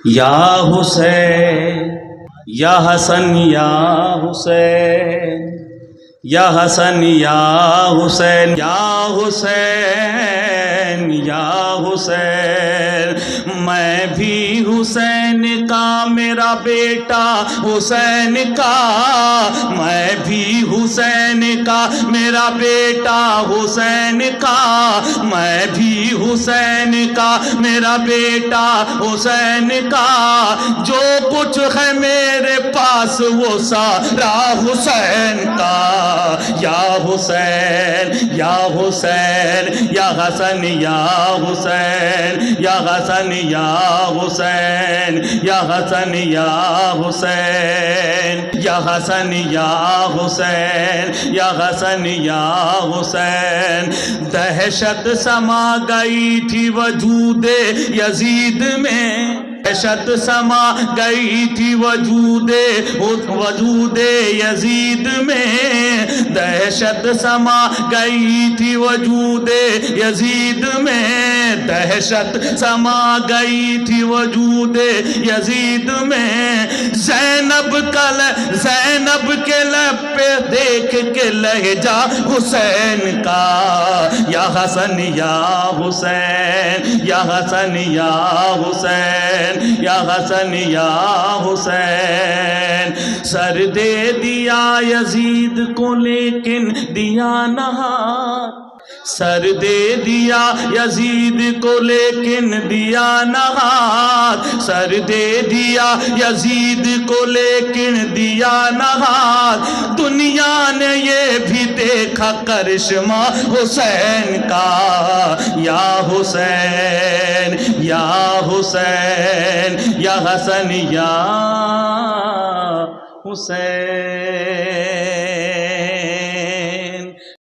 یا حسین یا حسن یا حسین یا حسن یا حسین یا حسین یا حسین میں بھی حسین کا میرا بیٹا حسین کا میں بھی حسین کا میرا بیٹا حسین کا میں بھی حسین کا میرا بیٹا حسین کا جو کچھ ہے میرے پاس وہ سارا حسین کا یا حسین یا حسین یا حسن یا حسین یا حسن یا حسین یا حسن یا حسین یا حسن یا حسین یا حسن یا حسین دہشت سما گئی تھی وجود یزید میں دہشت سما گئی تھی وجود یزید میں دہشت سما گئی تھی وجود یزید میں دہشت سما گئی تھی وجود یزید میں زینب کے لب پہ دیکھ کے لہجہ حسین کا یا حسن یا حسین یا حسن یا حسین یا حسن یا حسین سر دے دیا یزید کو لیکن دیا نہ ہاتھ سر دے دیا یزید کو لیکن دیا نہ ہاتھ سر دے دیا یزید کو لیکن دیا نہ ہاتھ دنیا نے یہ بھی دیکھا کرشمہ حسین کا یا حسین یا حسین یا حسن یا حسین